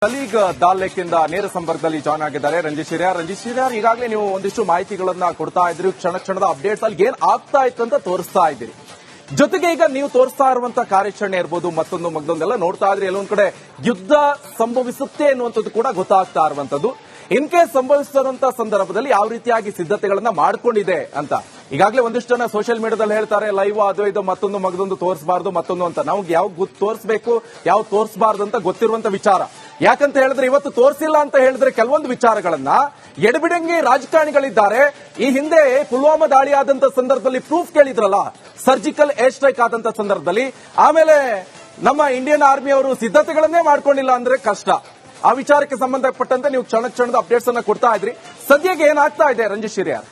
Colleague ದಾಲ್ಲೇಕಿಂದ ನೇರ ಸಂಪರ್ಕದಲ್ಲಿ join ಆಗಿದ್ದಾರೆ ರಂಜಿತ್ ಶಿರ್ಯಾರ್. ಈಗಾಗಲೇ ನೀವು ಒಂದಿಷ್ಟು ಮಾಹಿತಿಗಳನ್ನ ಕೊಡ್ತಾ ಇದ್ರಿ, ಕ್ಷಣದ ಅಪ್ಡೇಟ್ಸ್ ಅಲ್ಲಿ ಏನ್ ಆಗ್ತಾ ಇತ್ತು ಅಂತ ತೋರಿಸ್ತಾ ಇದ್ದೀರಿ. ಜೊತೆಗೆ ಈಗ ನೀವು ತೋರಿಸ್ತಾ ಇರುವಂತಹ ಕಾರ್ಯಾಚರಣೆ ಇರ್ಬೋದು, ಮತ್ತೊಂದೆಲ್ಲ ನೋಡ್ತಾ ಇದ್ರಿ. ಎಲ್ಲೊಂದ್ ಕಡೆ ಯುದ್ಧ ಸಂಭವಿಸುತ್ತೆ ಅನ್ನುವಂಥದ್ದು ಕೂಡ ಗೊತ್ತಾಗ್ತಾ ಇರುವಂತದ್ದು. ಇನ್ ಕೇಸ್ ಸಂಭವಿಸಿದಂತಹ ಸಂದರ್ಭದಲ್ಲಿ ಯಾವ ರೀತಿಯಾಗಿ ಸಿದ್ಧತೆಗಳನ್ನ ಮಾಡ್ಕೊಂಡಿದೆ ಅಂತ ಈಗಾಗಲೇ ಒಂದಿಷ್ಟು ಜನ ಸೋಷಿಯಲ್ ಮೀಡಿಯಾದಲ್ಲಿ ಹೇಳ್ತಾರೆ, ಲೈವ್ ಅದು ಇದು ಮತ್ತೊಂದು ತೋರಿಸಬಾರ್ದು ಮತ್ತೊಂದು ಅಂತ. ನಾವು ಯಾವ ತೋರಿಸಬೇಕು ಯಾವ ತೋರಿಸಬಾರ್ದು ಅಂತ ಗೊತ್ತಿರುವಂತ ವಿಚಾರ. ಯಾಕಂತ ಹೇಳಿದ್ರೆ ಇವತ್ತು ತೋರಿಸಿಲ್ಲ ಅಂತ ಹೇಳಿದ್ರೆ ಕೆಲವೊಂದು ವಿಚಾರಗಳನ್ನ ಎಡಬಿಡಂಗಿ ರಾಜಕಾರಣಿಗಳಿದ್ದಾರೆ. ಈ ಹಿಂದೆ ಪುಲ್ವಾಮಾ ದಾಳಿ ಆದಂತ ಸಂದರ್ಭದಲ್ಲಿ ಪ್ರೂಫ್ ಕೇಳಿದ್ರಲ್ಲ, ಸರ್ಜಿಕಲ್ ಏರ್ ಸ್ಟ್ರೈಕ್ ಆದಂತ ಸಂದರ್ಭದಲ್ಲಿ. ಆಮೇಲೆ ನಮ್ಮ ಇಂಡಿಯನ್ ಆರ್ಮಿಯವರು ಸಿದ್ಧತೆಗಳನ್ನೇ ಮಾಡ್ಕೊಂಡಿಲ್ಲ ಅಂದ್ರೆ ಕಷ್ಟ. ಆ ವಿಚಾರಕ್ಕೆ ಸಂಬಂಧಪಟ್ಟಂತೆ ನೀವು ಕ್ಷಣದ ಅಪ್ಡೇಟ್ಸ್ ಅನ್ನ ಕೊಡ್ತಾ ಇದ್ರಿ. ಸದ್ಯಕ್ಕೆ ಏನಾಗ್ತಾ ಇದೆ ರಂಜಿತ್ ಶಿರ್ಯಾರ್?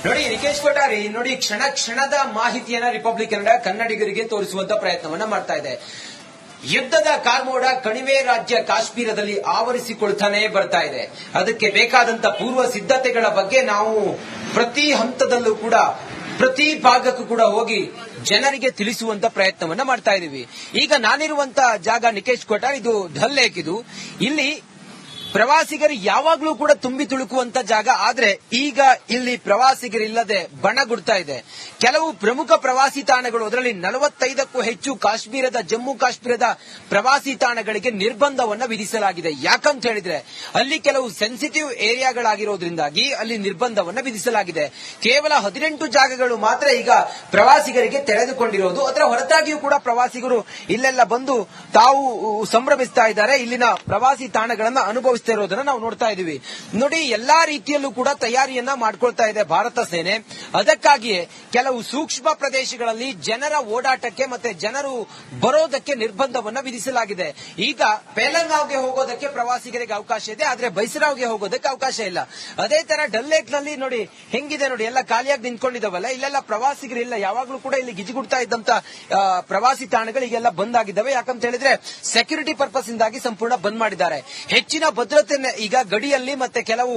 ನೋಡಿ ನಿಕೇಶ್ ಕೊಠಾರಿ, ನೋಡಿ ಕ್ಷಣದ ಮಾಹಿತಿಯನ್ನ ರಿಪಬ್ಲಿಕ್ ಕನ್ನಡಿಗರಿಗೆ ತೋರಿಸುವಂತ ಪ್ರಯತ್ನವನ್ನ ಮಾಡ್ತಾ ಇದೆ. ಯುದ್ಧದ ಕಾರ್ಮೋಡ ಕಣಿವೆ ರಾಜ್ಯ ಕಾಶ್ಮೀರದಲ್ಲಿ ಆವರಿಸಿಕೊಳ್ತಾನೆ ಬರ್ತಾ ಇದೆ. ಅದಕ್ಕೆ ಬೇಕಾದಂತ ಪೂರ್ವ ಸಿದ್ಧತೆಗಳ ಬಗ್ಗೆ ನಾವು ಪ್ರತಿ ಹಂತದಲ್ಲೂ ಕೂಡ ಪ್ರತಿ ಭಾಗಕ್ಕೂ ಕೂಡ ಹೋಗಿ ಜನರಿಗೆ ತಿಳಿಸುವಂತ ಪ್ರಯತ್ನವನ್ನ ಮಾಡ್ತಾ ಇದೀವಿ. ಈಗ ನಾನಿರುವಂತ ಜಾಗ ನಿಕೇಶ್ ಕೊಠಾರ್, ಇದು ಡಲ್ ಲೇಕ್. ಇಲ್ಲಿ ಪ್ರವಾಸಿಗರು ಯಾವಾಗ್ಲೂ ಕೂಡ ತುಂಬಿ ತುಳುಕುವಂತ ಜಾಗ. ಆದ್ರೆ ಈಗ ಇಲ್ಲಿ ಪ್ರವಾಸಿಗರಿಲ್ಲದೆ ಬಣಗುಡ್ತಾ ಇದೆ. ಕೆಲವು ಪ್ರಮುಖ ಪ್ರವಾಸಿ ತಾಣಗಳು, ಅದರಲ್ಲಿ 45ಕ್ಕೂ ಹೆಚ್ಚು ಜಮ್ಮು ಕಾಶ್ಮೀರದ ಪ್ರವಾಸಿ ತಾಣಗಳಿಗೆ ನಿರ್ಬಂಧವನ್ನ ವಿಧಿಸಲಾಗಿದೆ. ಯಾಕಂತ ಹೇಳಿದ್ರೆ ಅಲ್ಲಿ ಕೆಲವು ಸೆನ್ಸಿಟಿವ್ ಏರಿಯಾಗಳಾಗಿರೋದ್ರಿಂದಾಗಿ ಅಲ್ಲಿ ನಿರ್ಬಂಧವನ್ನ ವಿಧಿಸಲಾಗಿದೆ. ಕೇವಲ 18 ಜಾಗಗಳು ಮಾತ್ರ ಈಗ ಪ್ರವಾಸಿಗರಿಗೆ ತೆರೆದುಕೊಂಡಿರೋದು. ಅದರ ಹೊರತಾಗಿಯೂ ಕೂಡ ಪ್ರವಾಸಿಗರು ಇಲ್ಲೆಲ್ಲ ಬಂದು ತಾವು ಸಂಭ್ರಮಿಸ್ತಾ ಇದ್ದಾರೆ. ಇಲ್ಲಿನ ಪ್ರವಾಸಿ ತಾಣಗಳನ್ನ ಅನುಭವಿಸ್ತಾ ಇರೋದನ್ನ ನಾವು ನೋಡ್ತಾ ಇದೀವಿ. ನೋಡಿ, ಎಲ್ಲಾ ರೀತಿಯಲ್ಲೂ ಕೂಡ ತಯಾರಿಯನ್ನ ಮಾಡ್ಕೊಳ್ತಾ ಇದೆ ಭಾರತ ಸೇನೆ. ಅದಕ್ಕಾಗಿಯೇ ಕೆಲವು ಸೂಕ್ಷ್ಮ ಪ್ರದೇಶಗಳಲ್ಲಿ ಜನರ ಓಡಾಟಕ್ಕೆ ಮತ್ತೆ ಜನರು ಬರೋದಕ್ಕೆ ನಿರ್ಬಂಧವನ್ನ ವಿಧಿಸಲಾಗಿದೆ. ಈಗ ಪೇಲಂಗಾವ್ಗೆ ಹೋಗೋದಕ್ಕೆ ಪ್ರವಾಸಿಗರಿಗೆ ಅವಕಾಶ ಇದೆ, ಆದ್ರೆ ಬೈಸರಾವ್ಗೆ ಹೋಗೋದಕ್ಕೆ ಅವಕಾಶ ಇಲ್ಲ. ಅದೇ ತರ ಡಲ್ ಲೇಕ್ ನಲ್ಲಿ ನೋಡಿ ಹೆಂಗಿದೆ, ನೋಡಿ ಎಲ್ಲ ಖಾಲಿಯಾಗಿ ನಿಂತ್ಕೊಂಡಿದ್ದಾವಲ್ಲ, ಇಲ್ಲೆಲ್ಲ ಪ್ರವಾಸಿಗರಿಲ್ಲ. ಯಾವಾಗ್ಲೂ ಕೂಡ ಇಲ್ಲಿ ಗಿಜಿಗುಡ್ತಾ ಇದ್ದಂತ ಪ್ರವಾಸಿ ತಾಣಗಳು ಈಗೆಲ್ಲ ಬಂದ್ ಆಗಿದ್ದಾವೆ. ಯಾಕಂತ ಹೇಳಿದ್ರೆ ಸೆಕ್ಯೂರಿಟಿ ಪರ್ಪಸ್ ಇಂದಾಗಿ ಸಂಪೂರ್ಣ ಬಂದ್ ಮಾಡಿದ್ದಾರೆ. ಹೆಚ್ಚಿನ ಭದ್ರತೆ ಈಗ ಗಡಿಯಲ್ಲಿ ಮತ್ತೆ ಕೆಲವು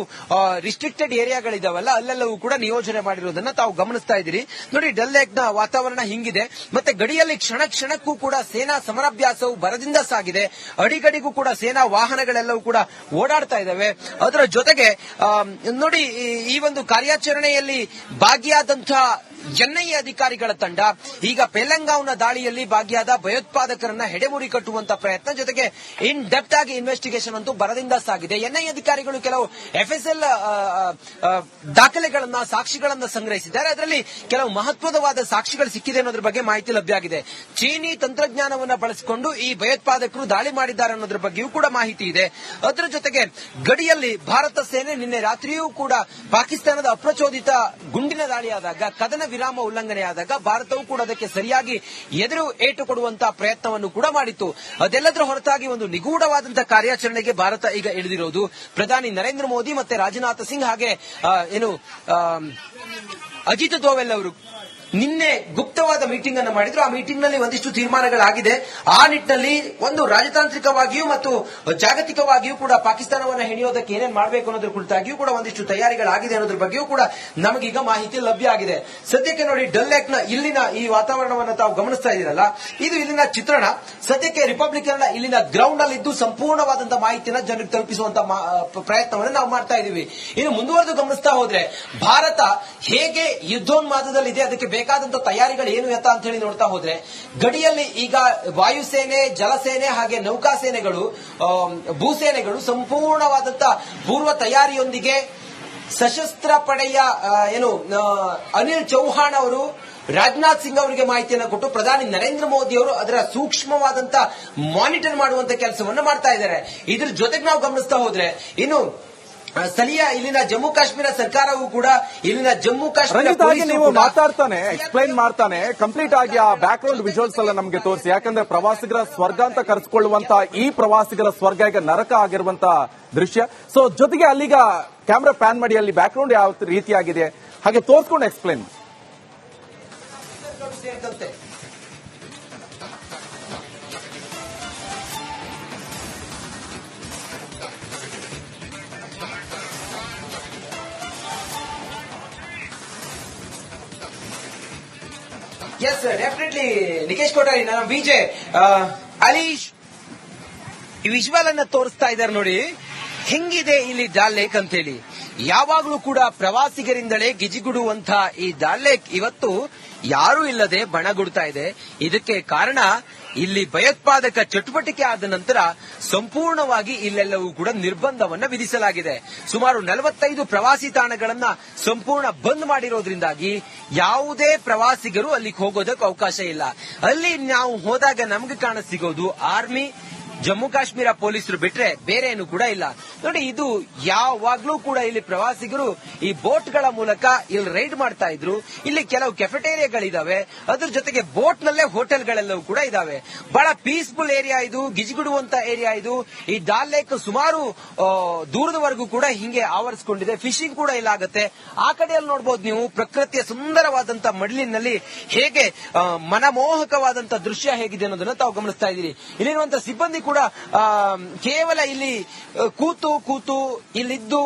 ರಿಸ್ಟ್ರಿಕ್ಟೆಡ್ ಏರಿಯಾಗಳಿದಾವಲ್ಲ, ಅಲ್ಲೆಲ್ಲವೂ ಕೂಡ ನಿಯೋಜನೆ ಮಾಡಿರೋದನ್ನ ತಾವು ಗಮನಿಸ್ತಾ ಇದ್ದೀರಿ. ನೋಡಿ, ಡಲ್ ಲೇಕ್ ನ ವಾತಾವರಣ ಹಿಂಗಿದೆ. ಮತ್ತೆ ಗಡಿಯಲ್ಲಿ ಕ್ಷಣಕ್ಕೂ ಕೂಡ ಸೇನಾ ಸಮರಾಭ್ಯಾಸವು ಭರದಿಂದ ಸಾಗಿದೆ. ಅಡಿಗಡಿಗೂ ಕೂಡ ಸೇನಾ ವಾಹನಗಳೆಲ್ಲವೂ ಕೂಡ ಓಡಾಡ್ತಾ ಇದ್ದಾವೆ. ಅದರ ಜೊತೆಗೆ ನೋಡಿ, ಈ ಒಂದು ಕಾರ್ಯಾಚರಣೆಯಲ್ಲಿ ಭಾಗಿಯಾದಂತಹ ಎನ್ಐಎ ಅಧಿಕಾರಿಗಳ ತಂಡ ಈಗ ಪೇಲಂಗಾವ್ನ ದಾಳಿಯಲ್ಲಿ ಭಾಗಿಯಾದ ಭಯೋತ್ಪಾದಕರನ್ನ ಹೆಡೆಮುರಿ ಕಟ್ಟುವಂತ ಪ್ರಯತ್ನ, ಜೊತೆಗೆ ಇನ್ ಡೆಪ್ತ್ ಆಗಿ ಇನ್ವೆಸ್ಟಿಗೇಷನ್ ಅಂತೂ ಬರದಿಂದ ಸಾಗಿದೆ. ಎನ್ಐಎ ಅಧಿಕಾರಿಗಳು ಕೆಲವು ಎಫ್ಎಸ್ಎಲ್ ದಾಖಲೆಗಳನ್ನ ಸಾಕ್ಷಿಗಳನ್ನ ಸಂಗ್ರಹಿಸಿದ್ದಾರೆ. ಅದರಲ್ಲಿ ಕೆಲವು ಮಹತ್ವದವಾದ ಸಾಕ್ಷಿಗಳು ಸಿಕ್ಕಿದೆ ಅನ್ನೋದ್ರ ಬಗ್ಗೆ ಮಾಹಿತಿ ಲಭ್ಯ ಆಗಿದೆ. ಚೀನಿ ತಂತ್ರಜ್ಞಾನವನ್ನ ಬಳಸಿಕೊಂಡು ಈ ಭಯೋತ್ಪಾದಕರು ದಾಳಿ ಮಾಡಿದ್ದಾರೆ ಅನ್ನೋದ್ರ ಬಗ್ಗೆಯೂ ಕೂಡ ಮಾಹಿತಿ ಇದೆ. ಅದರ ಜೊತೆಗೆ ಗಡಿಯಲ್ಲಿ ಭಾರತ ಸೇನೆ ನಿನ್ನೆ ರಾತ್ರಿಯೂ ಕೂಡ ಪಾಕಿಸ್ತಾನದ ಅಪ್ರಚೋದಿತ ಗುಂಡಿನ ದಾಳಿಯಾದಾಗ, ಕದನ ವಿರಾಮ ಉಲ್ಲಂಘನೆಯಾದಾಗ ಭಾರತವು ಕೂಡ ಅದಕ್ಕೆ ಸರಿಯಾಗಿ ಎದುರು ಏಟು ಕೊಡುವಂತಹ ಪ್ರಯತ್ನವನ್ನು ಕೂಡ ಮಾಡಿತ್ತು. ಅದೆಲ್ಲದರ ಹೊರತಾಗಿ ಒಂದು ನಿಗೂಢವಾದಂತಹ ಕಾರ್ಯಾಚರಣೆಗೆ ಭಾರತ ಈಗ ಇಳಿದಿರೋದು. ಪ್ರಧಾನಿ ನರೇಂದ್ರ ಮೋದಿ ಮತ್ತೆ ರಾಜನಾಥ್ ಸಿಂಗ್ ಹಾಗೆ ಅಜಿತ್ ದೋವೆಲ್ ಅವರು ನಿನ್ನೆ ಗುಪ್ತವಾದ ಮೀಟಿಂಗ್ ಅನ್ನು ಮಾಡಿದ್ರು. ಆ ಮೀಟಿಂಗ್ ನಲ್ಲಿ ಒಂದಿಷ್ಟು ತೀರ್ಮಾನಗಳಾಗಿದೆ. ಆ ನಿಟ್ಟಿನಲ್ಲಿ ಒಂದು ರಾಜತಾಂತ್ರಿಕವಾಗಿಯೂ ಮತ್ತು ಜಾಗತಿಕವಾಗಿಯೂ ಕೂಡ ಪಾಕಿಸ್ತಾನವನ್ನು ಹೆಣಿಯೋದಕ್ಕೆ ಏನೇನು ಮಾಡಬೇಕು ಅನ್ನೋದ್ರ ಕುರಿತಾಗಿಯೂ ಕೂಡ ಒಂದಿಷ್ಟು ತಯಾರಿಗಳಾಗಿದೆ ಅನ್ನೋದ್ರ ಬಗ್ಗೆಯೂ ಕೂಡ ನಮಗೀಗ ಮಾಹಿತಿ ಲಭ್ಯ ಆಗಿದೆ. ಸದ್ಯಕ್ಕೆ ನೋಡಿ, ಡಲ್ ಲೇಕ್ ನ ಇಲ್ಲಿನ ಈ ವಾತಾವರಣವನ್ನು ತಾವು ಗಮನಿಸ್ತಾ ಇದ್ದೀರಲ್ಲ, ಇದು ಇಲ್ಲಿನ ಚಿತ್ರಣ. ಸದ್ಯಕ್ಕೆ ರಿಪಬ್ಲಿಕ್ ಇಲ್ಲಿನ ಗ್ರೌಂಡ್ ಅಲ್ಲಿ ಇದ್ದು ಸಂಪೂರ್ಣವಾದಂತಹ ಮಾಹಿತಿಯನ್ನು ಜನರಿಗೆ ತಲುಪಿಸುವಂತಹ ಪ್ರಯತ್ನವನ್ನು ನಾವು ಮಾಡ್ತಾ ಇದ್ದೀವಿ. ಇನ್ನು ಮುಂದುವರೆದು ಗಮನಿಸ್ತಾ ಹೋದ್ರೆ ಭಾರತ ಹೇಗೆ ಯುದ್ಧೋನ್ಮಾದದಲ್ಲಿದೆ, ಅದಕ್ಕೆ ಬೇಕಾದಂತ ತಯಾರಿಗಳು ಏನು ಎತ್ತ ಅಂತ ಹೇಳಿ ನೋಡ್ತಾ ಹೋದ್ರೆ, ಗಡಿಯಲ್ಲಿ ಈಗ ವಾಯುಸೇನೆ, ಜಲಸೇನೆ ಹಾಗೆ ನೌಕಾಸೇನೆಗಳು, ಭೂಸೇನೆಗಳು ಸಂಪೂರ್ಣವಾದಂತ ಪೂರ್ವ ತಯಾರಿಯೊಂದಿಗೆ ಸಶಸ್ತ್ರ ಪಡೆಯ ಅನಿಲ್ ಚೌಹಾಣ್ ಅವರು ರಾಜನಾಥ್ ಸಿಂಗ್ ಅವರಿಗೆ ಮಾಹಿತಿಯನ್ನು ಕೊಟ್ಟು ಪ್ರಧಾನಿ ನರೇಂದ್ರ ಮೋದಿ ಅವರು ಅದರ ಸೂಕ್ಷ್ಮವಾದಂತ ಮಾನಿಟರ್ ಮಾಡುವಂತ ಕೆಲಸವನ್ನು ಮಾಡ್ತಾ ಇದ್ದಾರೆ. ಇದ್ರ ಜೊತೆಗೆ ನಾವು ಗಮನಿಸ್ತಾ ಹೋದ್ರೆ ಇನ್ನು ಸ್ಥಳೀಯ ಇಲ್ಲಿನ ಜಮ್ಮು ಕಾಶ್ಮೀರ ಸರ್ಕಾರವೂ ಕೂಡ ಇಲ್ಲಿನ ಜಮ್ಮು ಕಾಶ್ಮೀರ ನೀವು ಮಾತಾಡ್ತಾನೆ ಎಕ್ಸ್ಪ್ಲೈನ್ ಮಾಡ್ತಾನೆ ಕಂಪ್ಲೀಟ್ ಆಗಿ ಆ ಬ್ಯಾಕ್ ಗ್ರೌಂಡ್ ವಿಜುವಲ್ಸ್ ಎಲ್ಲ ನಮಗೆ ತೋರಿಸಿ. ಯಾಕಂದ್ರೆ ಪ್ರವಾಸಿಗರ ಸ್ವರ್ಗ ಅಂತ ಕರೆಸಿಕೊಳ್ಳುವಂತ ಈ ಪ್ರವಾಸಿಗರ ಸ್ವರ್ಗ ಈಗ ನರಕ ಆಗಿರುವಂತ ದೃಶ್ಯ. ಸೊ ಜೊತೆಗೆ ಅಲ್ಲಿಗ ಕ್ಯಾಮ್ರಾ ಪ್ಯಾನ್ ಮಾಡಿ ಅಲ್ಲಿ ಬ್ಯಾಕ್ ಗ್ರೌಂಡ್ ಯಾವ ರೀತಿಯಾಗಿದೆ ಹಾಗೆ ತೋರಿಸ್ಕೊಂಡು explain. Yes definitely Nikesh Kothari, ನಾನು ವಿಜಯ್ ಅಲೀಶ್ ಈ ವಿಜುವಲ್ ಅನ್ನ ತೋರಿಸ್ತಾ ಇದ್ದಾರೆ ನೋಡಿ, ಹೆಂಗಿದೆ ಇಲ್ಲಿ ಡಾಲ್ ಲೇಕ್ ಅಂತೇಳಿ. ಯಾವಾಗ್ಲೂ ಕೂಡ ಪ್ರವಾಸಿಗರಿಂದಲೇ ಗಿಜಿಗುಡುವಂತ ಈ ಡಾಲ್ ಲೇಕ್ ಇವತ್ತು ಯಾರೂ ಇಲ್ಲದೆ ಬಣಗುಡ್ತಾ ಇದೆ. ಇದಕ್ಕೆ ಕಾರಣ ಇಲ್ಲಿ ಭಯೋತ್ಪಾದಕ ಚಟುವಟಿಕೆ ಆದ ನಂತರ ಸಂಪೂರ್ಣವಾಗಿ ಇಲ್ಲೆಲ್ಲವೂ ಕೂಡ ನಿರ್ಬಂಧವನ್ನ ವಿಧಿಸಲಾಗಿದೆ. ಸುಮಾರು 45 ಪ್ರವಾಸಿ ತಾಣಗಳನ್ನ ಸಂಪೂರ್ಣ ಬಂದ್ ಮಾಡಿರೋದ್ರಿಂದಾಗಿ ಯಾವುದೇ ಪ್ರವಾಸಿಗರು ಅಲ್ಲಿಗೆ ಹೋಗೋದಕ್ಕೆ ಅವಕಾಶ ಇಲ್ಲ. ಅಲ್ಲಿ ನಾವು ಹೋದಾಗ ನಮ್ಗೆ ಕಾಣ ಸಿಗೋದು ಆರ್ಮಿ, ಜಮ್ಮು ಕಾಶ್ಮೀರ ಪೊಲೀಸರು ಬಿಟ್ರೆ ಬೇರೆ ಏನು ಕೂಡ ಇಲ್ಲ ನೋಡಿ. ಇದು ಯಾವಾಗ್ಲೂ ಕೂಡ ಇಲ್ಲಿ ಪ್ರವಾಸಿಗರು ಈ ಬೋಟ್ ಗಳ ಮೂಲಕ ಇಲ್ಲಿ ರೈಡ್ ಮಾಡ್ತಾ ಇದ್ರು. ಇಲ್ಲಿ ಕೆಲವು ಕೆಫೆಟೇರಿಯಾಗಳಿದಾವೆ, ಅದ್ರ ಜೊತೆಗೆ ಬೋಟ್ ನಲ್ಲೇ ಹೋಟೆಲ್ಗಳೆಲ್ಲವೂ ಕೂಡ ಇದಾವೆ. ಬಹಳ ಪೀಸ್ಫುಲ್ ಏರಿಯಾ ಇದು, ಗಿಜಿಗುಡುವಂತ ಏರಿಯಾ ಇದು. ಈ ಡಾಲ್ ಲೇಕ್ ಸುಮಾರು ದೂರದವರೆಗೂ ಕೂಡ ಹಿಂಗೆ ಆವರಿಸಿಕೊಂಡಿದೆ. ಫಿಶಿಂಗ್ ಕೂಡ ಇಲ್ಲ ಆಗುತ್ತೆ. ಆ ಕಡೆಯಲ್ಲಿ ನೋಡಬಹುದು ನೀವು ಪ್ರಕೃತಿಯ ಸುಂದರವಾದಂತ ಮಡ್ಲಿನಲ್ಲಿ ಹೇಗೆ ಮನಮೋಹಕವಾದಂತ ದೃಶ್ಯ ಹೇಗಿದೆ ಅನ್ನೋದನ್ನ ತಾವು ಗಮನಿಸ್ತಾ ಇದ್ದೀರಿ. ಇಲ್ಲಿರುವಂತಹ ಸಿಬ್ಬಂದಿ ಕೂಡ ಕೇವಲ ಇಲ್ಲಿ ಕೂತು ಇಲ್ಲಿದ್ದು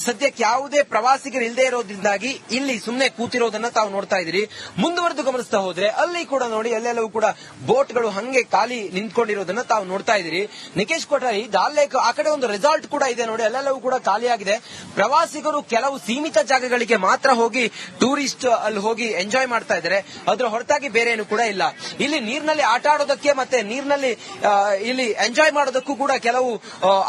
ಸದ್ಯಕ್ಕೆ ಯಾವುದೇ ಪ್ರವಾಸಿಗರು ಇಲ್ಲದೆ ಇರೋದ್ರಿಂದಾಗಿ ಇಲ್ಲಿ ಸುಮ್ಮನೆ ಕೂತಿರೋದನ್ನ ತಾವು ನೋಡ್ತಾ ಇದ್ದೀರಿ. ಮುಂದುವರೆದು ಗಮನಿಸ್ತಾ ಹೋದ್ರೆ ಅಲ್ಲಿ ಕೂಡ ನೋಡಿ ಎಲ್ಲೆಲ್ಲವೂ ಕೂಡ ಬೋಟ್ಗಳು ಹಂಗೆ ಖಾಲಿ ನಿಂತ್ಕೊಂಡಿರೋದನ್ನ ತಾವು ನೋಡ್ತಾ ಇದ್ದೀರಿ. ನಿಕೇಶ್ ಕೊಠಾರಿ, ಡಾಲ್ ಲೇಕ್ ಆ ಕಡೆ ಒಂದು ರೆಸಾರ್ಟ್ ಕೂಡ ಇದೆ ನೋಡಿ, ಎಲ್ಲೆಲ್ಲವೂ ಕೂಡ ಖಾಲಿಯಾಗಿದೆ. ಪ್ರವಾಸಿಗರು ಕೆಲವು ಸೀಮಿತ ಜಾಗಗಳಿಗೆ ಮಾತ್ರ ಹೋಗಿ ಟೂರಿಸ್ಟ್ ಅಲ್ಲಿ ಹೋಗಿ ಎಂಜಾಯ್ ಮಾಡ್ತಾ ಇದ್ದಾರೆ. ಅದರ ಹೊರತಾಗಿ ಬೇರೆ ಏನು ಕೂಡ ಇಲ್ಲ. ಇಲ್ಲಿ ನೀರಿನಲ್ಲಿ ಆಟ ಆಡೋದಕ್ಕೆ ಮತ್ತೆ ನೀರಿನಲ್ಲಿ ಇಲ್ಲಿ ಎಂಜಾಯ್ ಮಾಡೋದಕ್ಕೂ ಕೂಡ ಕೆಲವು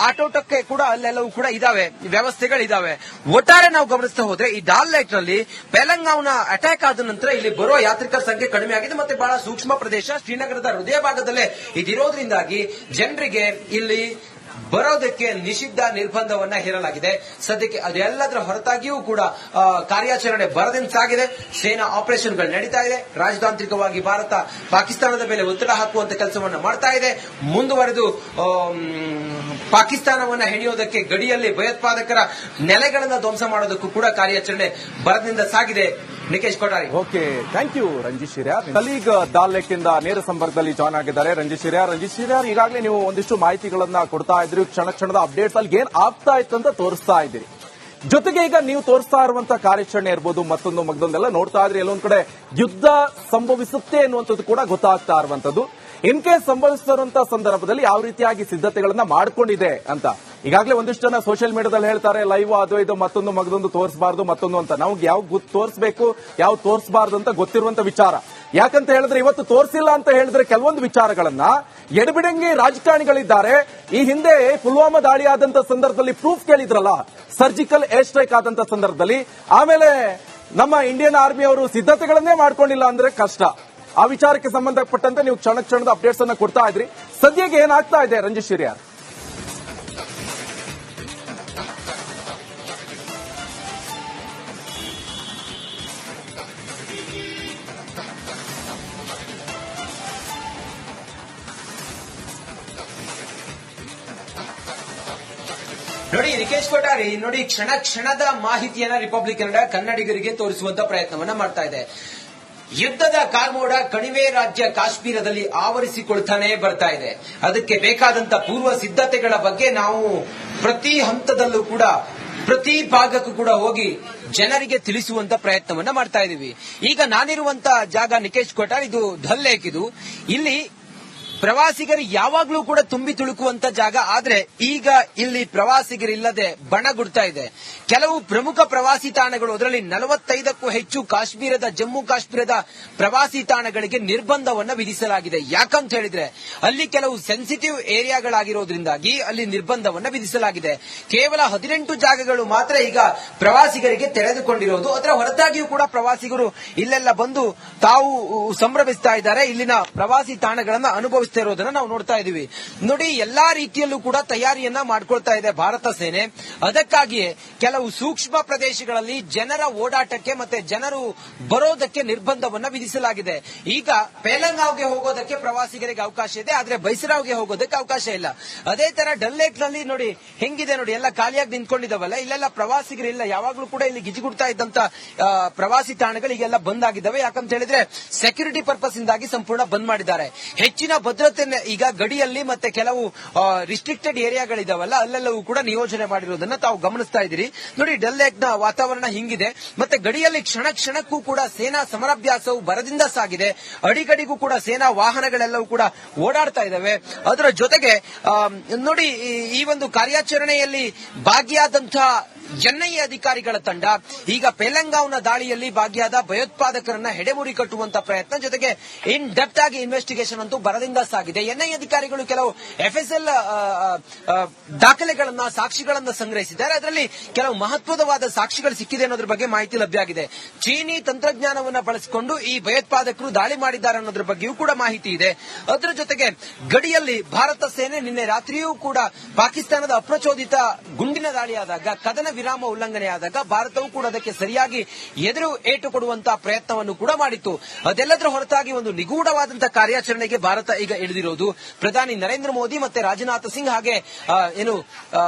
ಆಟೋಟಕ್ಕೆ ಕೂಡ ಅಲ್ಲೆಲ್ಲವೂ ಕೂಡ ಇದಾವೆ, ವ್ಯವಸ್ಥೆಗಳಿದಾವೆ. ಒಟ್ಟಾರೆ ನಾವು ಗಮನಿಸ್ತಾ ಹೋದ್ರೆ ಈ ಡಾಲ್ ಲೇಕ್ ನಲ್ಲಿ ಪೆಹಲ್ಗಾಂವ್ನ ಅಟ್ಯಾಕ್ ಆದ ನಂತರ ಇಲ್ಲಿ ಬರುವ ಯಾತ್ರಿಕರ ಸಂಖ್ಯೆ ಕಡಿಮೆ ಆಗಿದೆ. ಮತ್ತೆ ಬಹಳ ಸೂಕ್ಷ್ಮ ಪ್ರದೇಶ, ಶ್ರೀನಗರದ ಹೃದಯ ಭಾಗದಲ್ಲೇ ಇದಿರೋದ್ರಿಂದಾಗಿ ಜನರಿಗೆ ಇಲ್ಲಿ ಬರೋದಕ್ಕೆ ನಿಷಿದ್ಧ ನಿರ್ಬಂಧವನ್ನ ಹೇರಲಾಗಿದೆ. ಸದ್ಯಕ್ಕೆ ಅದೆಲ್ಲದರ ಹೊರತಾಗಿಯೂ ಕೂಡ ಕಾರ್ಯಾಚರಣೆ ಭರದಿಂದ ಸಾಗಿದೆ. ಸೇನಾ ಆಪರೇಷನ್ಗಳು ನಡೀತಾ ಇದೆ. ರಾಜತಾಂತ್ರಿಕವಾಗಿ ಭಾರತ ಪಾಕಿಸ್ತಾನದ ಮೇಲೆ ಒತ್ತಡ ಹಾಕುವಂತ ಕೆಲಸವನ್ನ ಮಾಡ್ತಾ ಇದೆ. ಮುಂದುವರೆದು ಪಾಕಿಸ್ತಾನವನ್ನ ಹೆಣೆಯೋದಕ್ಕೆ ಗಡಿಯಲ್ಲಿ ಭಯೋತ್ಪಾದಕರ ನೆಲೆಗಳನ್ನ ಧ್ವಂಸ ಮಾಡೋದಕ್ಕೂ ಕೂಡ ಕಾರ್ಯಾಚರಣೆ ಭರದಿಂದ ಸಾಗಿದೆ. Nikesh Kothari. Okay, thank you Ranjith Shiryar. Colleague Dal lake ಇಂದ ನೇರ ಸಂಪರ್ಕದಲ್ಲಿ ಜಾಯ್ನ್ ಆಗಿದ್ದಾರೆ ರಂಜಿತ್ ಶಿರ್ಯಾರ್. ರಂಜಿತ್ ಶಿರ್ಯಾರ್, ಈಗಾಗಲೇ ನೀವು ಒಂದಿಷ್ಟು ಮಾಹಿತಿಗಳನ್ನ ಕೊಡ್ತಾ ಇದ್ರಿ, ಕ್ಷಣದ ಅಪ್ಡೇಟ್ಸ್ ಅಲ್ಲಿ ಏನ್ ಆಗ್ತಾ ಇತ್ತು ಅಂತ ತೋರಿಸ್ತಾ ಇದ್ದೀರಿ. ಜೊತೆಗೆ ಈಗ ನೀವು ತೋರಿಸ್ತಾ ಇರುವಂತಹ ಕಾರ್ಯಾಚರಣೆ ಇರ್ಬೋದು, ಮತ್ತೊಂದೆಲ್ಲ ನೋಡ್ತಾ ಇದ್ರಿ, ಎಲ್ಲೊಂದ್ ಕಡೆ ಯುದ್ಧ ಸಂಭವಿಸುತ್ತೆ ಅನ್ನುವಂಥದ್ದು ಕೂಡ ಗೊತ್ತಾಗ್ತಾ ಇರುವಂತದ್ದು. ಇನ್ ಕೇಸ್ ಸಂಭವಿಸಿರುವಂತಹ ಸಂದರ್ಭದಲ್ಲಿ ಯಾವ ರೀತಿಯಾಗಿ ಸಿದ್ಧತೆಗಳನ್ನ ಮಾಡ್ಕೊಂಡಿದೆ ಅಂತ ಈಗಾಗಲೇ ಒಂದಿಷ್ಟು ಜನ ಸೋಷಿಯಲ್ ಮೀಡಿಯಾದಲ್ಲಿ ಹೇಳ್ತಾರೆ, ಲೈವ್ ಅದು ಇದು ಮತ್ತೊಂದು ತೋರಿಸಬಾರ್ದು ಮತ್ತೊಂದು ಅಂತ. ನಮ್ಗೆ ಯಾವ ತೋರಿಸಬೇಕು ಯಾವ ತೋರಿಸಬಾರ್ದು ಅಂತ ಗೊತ್ತಿರುವಂತ ವಿಚಾರ. ಯಾಕಂತ ಹೇಳಿದ್ರೆ ಇವತ್ತು ತೋರಿಸಿಲ್ಲ ಅಂತ ಹೇಳಿದ್ರೆ ಕೆಲವೊಂದು ವಿಚಾರಗಳನ್ನ ಎಡಬಿಡಂಗಿ ರಾಜಕಾರಣಿಗಳಿದ್ದಾರೆ. ಈ ಹಿಂದೆ ಪುಲ್ವಾಮಾ ದಾಳಿ ಆದಂತ ಸಂದರ್ಭದಲ್ಲಿ ಪ್ರೂಫ್ ಕೇಳಿದ್ರಲ್ಲ, ಸರ್ಜಿಕಲ್ ಏರ್ ಸ್ಟ್ರೈಕ್ ಆದಂತ ಸಂದರ್ಭದಲ್ಲಿ. ಆಮೇಲೆ ನಮ್ಮ ಇಂಡಿಯನ್ ಆರ್ಮಿ ಅವರು ಸಿದ್ಧತೆಗಳನ್ನೇ ಮಾಡ್ಕೊಂಡಿಲ್ಲ ಅಂದ್ರೆ ಕಷ್ಟ. ಆ ವಿಚಾರಕ್ಕೆ ಸಂಬಂಧಪಟ್ಟಂತೆ ನೀವು ಕ್ಷಣದ ಅಪ್ಡೇಟ್ಸ್ ಅನ್ನ ಕೊಡ್ತಾ ಇದ್ರಿ. ಸದ್ಯಕ್ಕೆ ಏನಾಗ್ತಾ ಇದೆ ರಂಜಿತ್ ಶಿರ್ಯಾರ್? ನೋಡಿ ನಿಕೇಶ್ ಕೊಠಾರಿ, ನೋಡಿ ಕ್ಷಣದ ಮಾಹಿತಿಯನ್ನ ರಿಪಬ್ಲಿಕ್ ಕನ್ನಡ ಕನ್ನಡಿಗರಿಗೆ ತೋರಿಸುವಂತ ಪ್ರಯತ್ನವನ್ನ ಮಾಡ್ತಾ ಇದೆ. ಯುದ್ಧದ ಕಾರ್ಮೋಡ ಕಣಿವೆ ರಾಜ್ಯ ಕಾಶ್ಮೀರದಲ್ಲಿ ಆವರಿಸಿಕೊಳ್ತಾನೆ ಬರ್ತಾ ಇದೆ. ಅದಕ್ಕೆ ಬೇಕಾದಂತ ಪೂರ್ವ ಸಿದ್ಧತೆಗಳ ಬಗ್ಗೆ ನಾವು ಪ್ರತಿ ಹಂತದಲ್ಲೂ ಕೂಡ ಪ್ರತಿ ಭಾಗಕ್ಕೂ ಕೂಡ ಹೋಗಿ ಜನರಿಗೆ ತಿಳಿಸುವಂತ ಪ್ರಯತ್ನವನ್ನ ಮಾಡ್ತಾ ಇದೀವಿ. ಈಗ ನಾನಿರುವಂತ ಜಾಗ ನಿಕೇಶ್ ಕೊಠಾರಿ, ಇದು ಡಲ್ ಲೇಕ್. ಇದು ಇಲ್ಲಿ ಪ್ರವಾಸಿಗರು ಯಾವಾಗ್ಲೂ ಕೂಡ ತುಂಬಿ ತುಳುಕುವಂತ ಜಾಗ. ಆದ್ರೆ ಈಗ ಇಲ್ಲಿ ಪ್ರವಾಸಿಗರಿಲ್ಲದೆ ಬಣಗುಡ್ತಾ ಇದೆ. ಕೆಲವು ಪ್ರಮುಖ ಪ್ರವಾಸಿ ತಾಣಗಳು, ಅದರಲ್ಲಿ 45ಕ್ಕೂ ಹೆಚ್ಚು ಕಾಶ್ಮೀರದ ಜಮ್ಮು ಕಾಶ್ಮೀರದ ಪ್ರವಾಸಿ ತಾಣಗಳಿಗೆ ನಿರ್ಬಂಧವನ್ನ ವಿಧಿಸಲಾಗಿದೆ. ಯಾಕಂತ ಹೇಳಿದ್ರೆ ಅಲ್ಲಿ ಕೆಲವು ಸೆನ್ಸಿಟಿವ್ ಏರಿಯಾಗಳಾಗಿರೋದ್ರಿಂದಾಗಿ ಅಲ್ಲಿ ನಿರ್ಬಂಧವನ್ನ ವಿಧಿಸಲಾಗಿದೆ. ಕೇವಲ 18 ಜಾಗಗಳು ಮಾತ್ರ ಈಗ ಪ್ರವಾಸಿಗರಿಗೆ ತೆರೆದುಕೊಂಡಿರೋದು. ಅದರ ಹೊರತಾಗಿಯೂ ಕೂಡ ಪ್ರವಾಸಿಗರು ಇಲ್ಲೆಲ್ಲ ಬಂದು ತಾವು ಸಂಭ್ರಮಿಸ್ತಾ ಇದ್ದಾರೆ. ಇಲ್ಲಿನ ಪ್ರವಾಸಿ ತಾಣಗಳನ್ನ ಅನುಭವಿಸ್ತಾ ಇರೋದನ್ನ ನಾವು ನೋಡ್ತಾ ಇದೀವಿ. ನೋಡಿ, ಎಲ್ಲಾ ರೀತಿಯಲ್ಲೂ ಕೂಡ ತಯಾರಿಯನ್ನ ಮಾಡ್ಕೊಳ್ತಾ ಇದೆ ಭಾರತ ಸೇನೆ. ಅದಕ್ಕಾಗಿಯೇ ಕೆಲವು ಸೂಕ್ಷ್ಮ ಪ್ರದೇಶಗಳಲ್ಲಿ ಜನರ ಓಡಾಟಕ್ಕೆ ಮತ್ತೆ ಜನರು ಬರೋದಕ್ಕೆ ನಿರ್ಬಂಧವನ್ನ ವಿಧಿಸಲಾಗಿದೆ. ಈಗ ಪೆಹಲ್ಗಾಂವ್ಗೆ ಹೋಗೋದಕ್ಕೆ ಪ್ರವಾಸಿಗರಿಗೆ ಅವಕಾಶ ಇದೆ, ಆದ್ರೆ ಬೈಸರಾವ್ಗೆ ಹೋಗೋದಕ್ಕೆ ಅವಕಾಶ ಇಲ್ಲ. ಅದೇ ತರ ಡಲ್ ಲೇಕ್ ನಲ್ಲಿ ನೋಡಿ ಹೆಂಗಿದೆ ನೋಡಿ, ಎಲ್ಲ ಖಾಲಿಯಾಗಿ ನಿಂತ್ಕೊಂಡಿದ್ದಾವಲ್ಲ, ಇಲ್ಲೆಲ್ಲ ಪ್ರವಾಸಿಗರಿಲ್ಲ. ಯಾವಾಗ್ಲೂ ಕೂಡ ಇಲ್ಲಿ ಗಿಜಿಗುಡ್ತಾ ಇದ್ದಂತ ಪ್ರವಾಸಿ ತಾಣಗಳು ಈಗೆಲ್ಲ ಬಂದ್ ಆಗಿದ್ದಾವೆ. ಯಾಕಂತ ಹೇಳಿದ್ರೆ ಸೆಕ್ಯೂರಿಟಿ ಪರ್ಪಸ್ ಇಂದಾಗಿ ಸಂಪೂರ್ಣ ಬಂದ್ ಮಾಡಿದ್ದಾರೆ. ಹೆಚ್ಚಿನ ಭದ್ರತೆ ಭದ್ರತೆ ಈಗ ಗಡಿಯಲ್ಲಿ ಮತ್ತೆ ಕೆಲವು ರಿಸ್ಟ್ರಿಕ್ಟೆಡ್ ಏರಿಯಾಗಳಿದಾವಲ್ಲ ಅಲ್ಲೆಲ್ಲವೂ ಕೂಡ ನಿಯೋಜನೆ ಮಾಡಿರೋದನ್ನ ತಾವು ಗಮನಿಸ್ತಾ ಇದ್ದೀರಿ. ನೋಡಿ ಡಲ್ ಲೇಕ್ ನ ವಾತಾವರಣ ಹಿಂಗಿದೆ. ಮತ್ತೆ ಗಡಿಯಲ್ಲಿ ಕ್ಷಣ ಕ್ಷಣಕ್ಕೂ ಕೂಡ ಸೇನಾ ಸಮರಾಭ್ಯಾಸವು ಭರದಿಂದ ಸಾಗಿದೆ. ಅಡಿಗಡಿಗೂ ಕೂಡ ಸೇನಾ ವಾಹನಗಳೆಲ್ಲವೂ ಕೂಡ ಓಡಾಡ್ತಾ ಇದಾವೆ. ಅದರ ಜೊತೆಗೆ ನೋಡಿ ಈ ಒಂದು ಕಾರ್ಯಾಚರಣೆಯಲ್ಲಿ ಭಾಗಿಯಾದಂತಹ ಎನ್ಐಎ ಅಧಿಕಾರಿಗಳ ತಂಡ ಈಗ ಪೆಲಂಗಾವ್ನ ದಾಳಿಯಲ್ಲಿ ಭಾಗಿಯಾದ ಭಯೋತ್ಪಾದಕರನ್ನ ಹೆಡೆಮುರಿ ಕಟ್ಟುವಂತ ಪ್ರಯತ್ನ, ಜೊತೆಗೆ ಇನ್ ಡೆಪ್ತ್ ಆಗಿ ಇನ್ವೆಸ್ಟಿಗೇಷನ್ ಅಂತೂ ಭರದಿಂದ ಸಾಗಿದೆ. ಎನ್ಐಎ ಅಧಿಕಾರಿಗಳು ಕೆಲವು ಎಫ್ಎಸ್ಎಲ್ ದಾಖಲೆಗಳನ್ನ ಸಾಕ್ಷಿಗಳನ್ನ ಸಂಗ್ರಹಿಸಿದ್ದಾರೆ. ಅದರಲ್ಲಿ ಕೆಲವು ಮಹತ್ವದವಾದ ಸಾಕ್ಷಿಗಳು ಸಿಕ್ಕಿದೆ ಅನ್ನೋದ್ರ ಬಗ್ಗೆ ಮಾಹಿತಿ ಲಭ್ಯ ಆಗಿದೆ. ಚೀನಿ ತಂತ್ರಜ್ಞಾನವನ್ನ ಬಳಸಿಕೊಂಡು ಈ ಭಯೋತ್ಪಾದಕರು ದಾಳಿ ಮಾಡಿದ್ದಾರೆ ಅನ್ನೋದ್ರ ಬಗ್ಗೆಯೂ ಕೂಡ ಮಾಹಿತಿ ಇದೆ. ಅದರ ಜೊತೆಗೆ ಗಡಿಯಲ್ಲಿ ಭಾರತ ಸೇನೆ ನಿನ್ನೆ ರಾತ್ರಿಯೂ ಕೂಡ ಪಾಕಿಸ್ತಾನದ ಅಪ್ರಚೋದಿತ ಗುಂಡಿನ ದಾಳಿಯಾದಾಗ, ಕದನ ವಿರಾಮ ಉಲ್ಲಂಘನೆಯಾದಾಗ ಭಾರತವು ಕೂಡ ಅದಕ್ಕೆ ಸರಿಯಾಗಿ ಎದುರು ಏಟು ಕೊಡುವಂತಹ ಪ್ರಯತ್ನವನ್ನು ಕೂಡ ಮಾಡಿತ್ತು. ಅದೆಲ್ಲದರ ಹೊರತಾಗಿ ಒಂದು ನಿಗೂಢವಾದಂತಹ ಕಾರ್ಯಾಚರಣೆಗೆ ಭಾರತ ಈಗ ಇಳಿದಿರೋದು. ಪ್ರಧಾನಿ ನರೇಂದ್ರ ಮೋದಿ ಮತ್ತೆ ರಾಜನಾಥ್ ಸಿಂಗ್ ಹಾಗೆ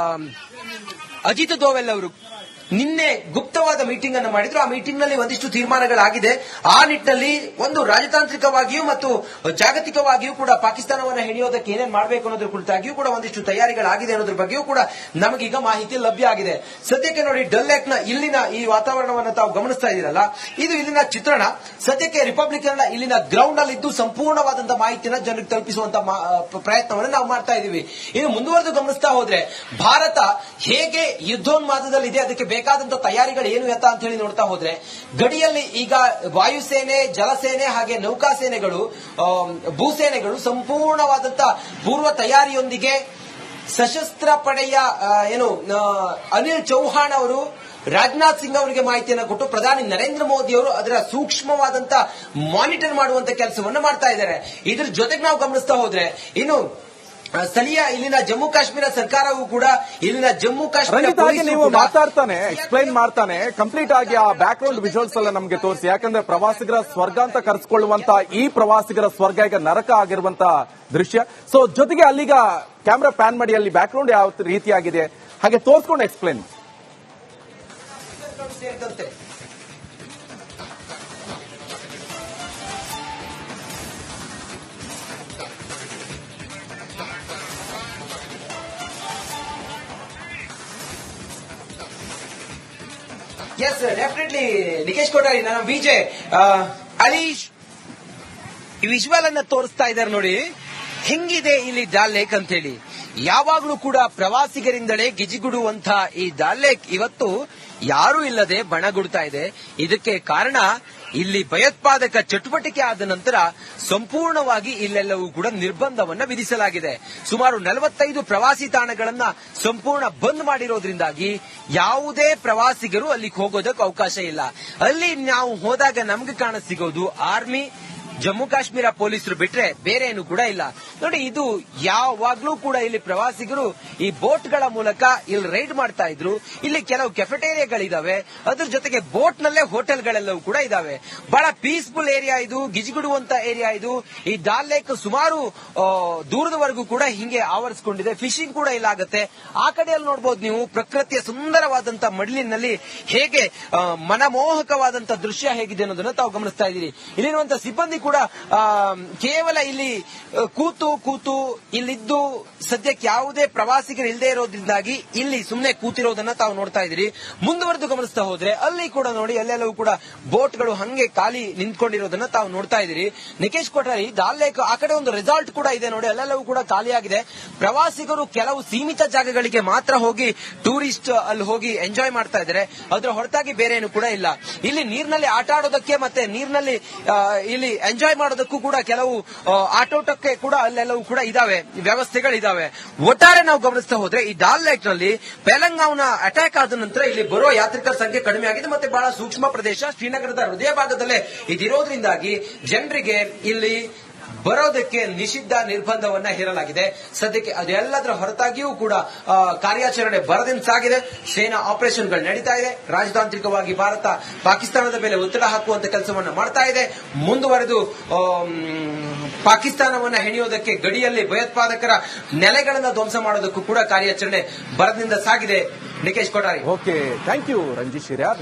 ಅಜಿತ್ ದೋವೆಲ್ ಅವರು ನಿನ್ನೆ ಗುಪ್ತವಾದ ಮೀಟಿಂಗ್ ಅನ್ನು ಮಾಡಿದ್ರು. ಆ ಮೀಟಿಂಗ್ ನಲ್ಲಿ ಒಂದಿಷ್ಟು ತೀರ್ಮಾನಗಳಾಗಿದೆ. ಆ ನಿಟ್ಟಿನಲ್ಲಿ ಒಂದು ರಾಜತಾಂತ್ರಿಕವಾಗಿಯೂ ಮತ್ತು ಜಾಗತಿಕವಾಗಿಯೂ ಕೂಡ ಪಾಕಿಸ್ತಾನವನ್ನು ಹೆಣಿಯೋದಕ್ಕೆ ಏನೇನು ಮಾಡಬೇಕು ಅನ್ನೋದ್ರ ಕುರಿತಾಗಿಯೂ ಕೂಡ ಒಂದಿಷ್ಟು ತಯಾರಿಗಳಾಗಿದೆ ಅನ್ನೋದ್ರ ಬಗ್ಗೆಯೂ ಕೂಡ ನಮಗೀಗ ಮಾಹಿತಿ ಲಭ್ಯ ಆಗಿದೆ. ಸದ್ಯಕ್ಕೆ ನೋಡಿ ಡಲ್ ಲೇಕ್ ನ ಇಲ್ಲಿನ ಈ ವಾತಾವರಣವನ್ನು ತಾವು ಗಮನಿಸ್ತಾ ಇದ್ದೀರಲ್ಲ, ಇದು ಇಲ್ಲಿನ ಚಿತ್ರಣ. ಸದ್ಯಕ್ಕೆ ರಿಪಬ್ಲಿಕನ್ ಇಲ್ಲಿನ ಗ್ರೌಂಡ್ ಅಲ್ಲಿ ಇದ್ದು ಸಂಪೂರ್ಣವಾದಂತಹ ಮಾಹಿತಿಯನ್ನು ಜನರಿಗೆ ತಲುಪಿಸುವಂತಹ ಪ್ರಯತ್ನವನ್ನು ನಾವು ಮಾಡ್ತಾ ಇದ್ದೀವಿ. ಇನ್ನು ಮುಂದುವರೆದು ಗಮನಿಸ್ತಾ ಹೋದ್ರೆ ಭಾರತ ಹೇಗೆ ಯುದ್ಧೋನ್ಮಾದದಲ್ಲಿದೆ, ಅದಕ್ಕೆ ಬೇಕಾದಂತಹ ತಯಾರಿಗಳು ಏನು ಎತ್ತ ಅಂತ ಹೇಳಿ ನೋಡ್ತಾ ಹೋದ್ರೆ ಗಡಿಯಲ್ಲಿ ಈಗ ವಾಯುಸೇನೆ, ಜಲಸೇನೆ ಹಾಗೆ ನೌಕಾಸೇನೆಗಳು, ಭೂಸೇನೆಗಳು ಸಂಪೂರ್ಣವಾದಂತಹ ಪೂರ್ವ ತಯಾರಿಯೊಂದಿಗೆ ಸಶಸ್ತ್ರ ಪಡೆಯ ಅನಿಲ್ ಚೌಹಾಣ್ ಅವರು ರಾಜನಾಥ್ ಸಿಂಗ್ ಅವರಿಗೆ ಮಾಹಿತಿಯನ್ನು ಕೊಟ್ಟು ಪ್ರಧಾನಿ ನರೇಂದ್ರ ಮೋದಿ ಅವರು ಅದರ ಸೂಕ್ಷ್ಮವಾದಂತ ಮಾನಿಟರ್ ಮಾಡುವಂತ ಕೆಲಸವನ್ನು ಮಾಡ್ತಾ ಇದ್ದಾರೆ. ಇದ್ರ ಜೊತೆಗೆ ನಾವು ಗಮನಿಸ್ತಾ ಹೋದ್ರೆ ಇನ್ನು ಸ್ಥಳೀಯ ಇಲ್ಲಿನ ಜಮ್ಮು ಕಾಶ್ಮೀರ ಸರ್ಕಾರವೂ ಕೂಡ ಇಲ್ಲಿನ ಜಮ್ಮು ಕಾಶ್ಮೀರ ನೀವು ಮಾತಾಡ್ತಾನೆ ಎಕ್ಸ್ಪ್ಲೈನ್ ಮಾಡ್ತಾನೆ ಕಂಪ್ಲೀಟ್ ಆಗಿ ಆ ಬ್ಯಾಕ್ ಗ್ರೌಂಡ್ ವಿಜುವಲ್ಸ್ ಎಲ್ಲ ನಮಗೆ ತೋರಿಸಿ. ಯಾಕಂದ್ರೆ ಪ್ರವಾಸಿಗರ ಸ್ವರ್ಗ ಅಂತ ಕರೆಸ್ಕೊಳ್ಳುವಂತ ಈ ಪ್ರವಾಸಿಗರ ಸ್ವರ್ಗ ಈಗ ನರಕ ಆಗಿರುವಂತ ದೃಶ್ಯ. ಸೊ ಜೊತೆಗೆ ಅಲ್ಲಿಗ ಕ್ಯಾಮ್ರಾ ಪ್ಯಾನ್ ಮಾಡಿ ಅಲ್ಲಿ ಬ್ಯಾಕ್ ಗ್ರೌಂಡ್ ಯಾವ ರೀತಿಯಾಗಿದೆ ಹಾಗೆ ತೋರಿಸ್ಕೊಂಡು explain. Yes definitely Nikesh Kothari, ನಾನು ವಿಜಯ್ ಅಲೀಶ್ ಈ ವಿಜುವಲ್ ಅನ್ನ ತೋರಿಸ್ತಾ ಇದ್ದಾರೆ ನೋಡಿ. ಹೆಂಗಿದೆ ಇಲ್ಲಿ ಡಲ್ ಲೇಕ್ ಅಂತ ಹೇಳಿ ಯಾವಾಗಲೂ ಕೂಡ ಪ್ರವಾಸಿಗರಿಂದಲೇ ಗಿಜಿಗುಡುವಂತ ಈ ಡಲ್ ಲೇಕ್ ಇವತ್ತು ಯಾರೂ ಇಲ್ಲದೆ ಬಣಗುಡ್ತಾ ಇದೆ. ಇದಕ್ಕೆ ಕಾರಣ ಇಲ್ಲಿ ಭಯೋತ್ಪಾದಕ ಚಟುವಟಿಕೆ ಆದ ನಂತರ ಸಂಪೂರ್ಣವಾಗಿ ಇಲ್ಲೆಲ್ಲವೂ ಕೂಡ ನಿರ್ಬಂಧವನ್ನ ವಿಧಿಸಲಾಗಿದೆ. ಸುಮಾರು 45 ಪ್ರವಾಸಿ ತಾಣಗಳನ್ನ ಸಂಪೂರ್ಣ ಬಂದ್ ಮಾಡಿರೋದ್ರಿಂದಾಗಿ ಯಾವುದೇ ಪ್ರವಾಸಿಗರು ಅಲ್ಲಿಗೆ ಹೋಗೋದಕ್ಕೆ ಅವಕಾಶ ಇಲ್ಲ. ಅಲ್ಲಿ ನಾವು ಹೋದಾಗ ನಮ್ಗೆ ಕಾಣ ಸಿಗೋದು ಆರ್ಮಿ, ಜಮ್ಮು ಕಾಶ್ಮೀರ ಪೊಲೀಸರು ಬಿಟ್ರೆ ಬೇರೆ ಏನು ಕೂಡ ಇಲ್ಲ. ನೋಡಿ, ಇದು ಯಾವಾಗ್ಲೂ ಕೂಡ ಇಲ್ಲಿ ಪ್ರವಾಸಿಗರು ಈ ಬೋಟ್ಗಳ ಮೂಲಕ ಇಲ್ಲಿ ರೈಡ್ ಮಾಡ್ತಾ ಇದ್ರು. ಇಲ್ಲಿ ಕೆಲವು ಕೆಫೆಟೇರಿಯಾಗಳಿದಾವೆ, ಅದ್ರ ಜೊತೆಗೆ ಬೋಟ್ ನಲ್ಲೇ ಹೋಟೆಲ್ಗಳೆಲ್ಲವೂ ಕೂಡ ಇದಾವೆ. ಬಹಳ ಪೀಸ್ಫುಲ್ ಏರಿಯಾ ಇದು, ಗಿಜಿಗುಡುವಂತ ಏರಿಯಾ ಇದು. ಈ ಡಲ್ ಲೇಕ್ ಸುಮಾರು ದೂರದವರೆಗೂ ಕೂಡ ಹಿಂಗೆ ಆವರಿಸಿಕೊಂಡಿದೆ. ಫಿಶಿಂಗ್ ಕೂಡ ಇಲ್ಲ ಆಗುತ್ತೆ. ಆ ಕಡೆಯಲ್ಲಿ ನೋಡಬಹುದು ನೀವು ಪ್ರಕೃತಿಯ ಸುಂದರವಾದಂತ ಮಡಿಲಿನಲ್ಲಿ ಹೇಗೆ ಮನಮೋಹಕವಾದಂತ ದೃಶ್ಯ ಹೇಗಿದೆ ಅನ್ನೋದನ್ನ ತಾವು ಗಮನಿಸ್ತಾ ಇದ್ದೀರಿ. ಇಲ್ಲಿರುವಂತಹ ಸಿಬ್ಬಂದಿ ಕೂಡ ಕೇವಲ ಇಲ್ಲಿ ಕೂತು ಇಲ್ಲಿದ್ದು ಸದ್ಯಕ್ಕೆ ಯಾವುದೇ ಪ್ರವಾಸಿಗರು ಇಲ್ಲದೆ ಇರೋದ್ರಿಂದಾಗಿ ಇಲ್ಲಿ ಸುಮ್ಮನೆ ಕೂತಿರೋದನ್ನ ತಾವು ನೋಡ್ತಾ ಇದ್ದೀರಿ. ಮುಂದುವರೆದು ಗಮನಿಸ್ತಾ ಹೋದ್ರೆ ಅಲ್ಲಿ ಕೂಡ ನೋಡಿ ಅಲ್ಲೆಲ್ಲವೂ ಕೂಡ ಬೋಟ್ಗಳು ಹಂಗೆ ಖಾಲಿ ನಿಂತ್ಕೊಂಡಿರೋದನ್ನ ತಾವು ನೋಡ್ತಾ ಇದ್ದೀರಿ. ನಿಕೇಶ್ ಕೊಠಾರಿ, ಡಲ್ ಲೇಕ್ ಆ ಕಡೆ ಒಂದು ರೆಸಾರ್ಟ್ ಕೂಡ ಇದೆ ನೋಡಿ, ಅಲ್ಲೆಲ್ಲವೂ ಕೂಡ ಖಾಲಿಯಾಗಿದೆ. ಪ್ರವಾಸಿಗರು ಕೆಲವು ಸೀಮಿತ ಜಾಗಗಳಿಗೆ ಮಾತ್ರ ಹೋಗಿ ಟೂರಿಸ್ಟ್ ಅಲ್ಲಿ ಹೋಗಿ ಎಂಜಾಯ್ ಮಾಡ್ತಾ ಇದ್ದಾರೆ. ಅದರ ಹೊರತಾಗಿ ಬೇರೆ ಏನು ಕೂಡ ಇಲ್ಲ. ಇಲ್ಲಿ ನೀರಿನಲ್ಲಿ ಆಟ ಆಡೋದಕ್ಕೆ ಮತ್ತೆ ನೀರಿನಲ್ಲಿ ಇಲ್ಲಿ ಎಂಜಾಯ್ ಮಾಡೋದಕ್ಕೂ ಕೂಡ ಕೆಲವು ಆಟೋಟಕ್ಕೆ ಕೂಡ ಅಲ್ಲೆಲ್ಲವೂ ಕೂಡ ಇದಾವೆ, ವ್ಯವಸ್ಥೆಗಳಿದಾವೆ. ಒಟ್ಟಾರೆ ನಾವು ಗಮನಿಸ್ತಾ ಹೋದ್ರೆ ಈ ಡಲ್ ಲೇಕ್ ನಲ್ಲಿ ಪೆಲಂಗಾವ್ನ ಅಟ್ಯಾಕ್ ಆದ ನಂತರ ಇಲ್ಲಿ ಬರುವ ಯಾತ್ರಿಕರ ಸಂಖ್ಯೆ ಕಡಿಮೆ ಆಗಿದೆ. ಮತ್ತೆ ಬಹಳ ಸೂಕ್ಷ್ಮ ಪ್ರದೇಶ, ಶ್ರೀನಗರದ ಹೃದಯ ಭಾಗದಲ್ಲೇ ಇದಿರೋದ್ರಿಂದಾಗಿ ಜನರಿಗೆ ಇಲ್ಲಿ ಬರೋದಕ್ಕೆ ನಿಷಿದ್ಧ ನಿರ್ಬಂಧವನ್ನ ಹೇರಲಾಗಿದೆ. ಸದ್ಯಕ್ಕೆ ಅದೆಲ್ಲದರ ಹೊರತಾಗಿಯೂ ಕೂಡ ಕಾರ್ಯಾಚರಣೆ ಭರದಿಂದ ಸಾಗಿದೆ. ಸೇನಾ ಆಪರೇಷನ್ಗಳು ನಡೀತಾ ಇದೆ. ರಾಜತಾಂತ್ರಿಕವಾಗಿ ಭಾರತ ಪಾಕಿಸ್ತಾನದ ಮೇಲೆ ಒತ್ತಡ ಹಾಕುವಂತ ಕೆಲಸವನ್ನ ಮಾಡ್ತಾ ಇದೆ. ಮುಂದುವರೆದು ಪಾಕಿಸ್ತಾನವನ್ನ ಹೆಣಿಯೋದಕ್ಕೆ ಗಡಿಯಲ್ಲಿ ಭಯೋತ್ಪಾದಕರ ನೆಲೆಗಳನ್ನ ಧ್ವಂಸ ಮಾಡೋದಕ್ಕೂ ಕೂಡ ಕಾರ್ಯಾಚರಣೆ ಭರದಿಂದ ಸಾಗಿದೆ. Nikesh Kothari. Okay, thank you Ranjith ಶಿರ್ಯಾರ್.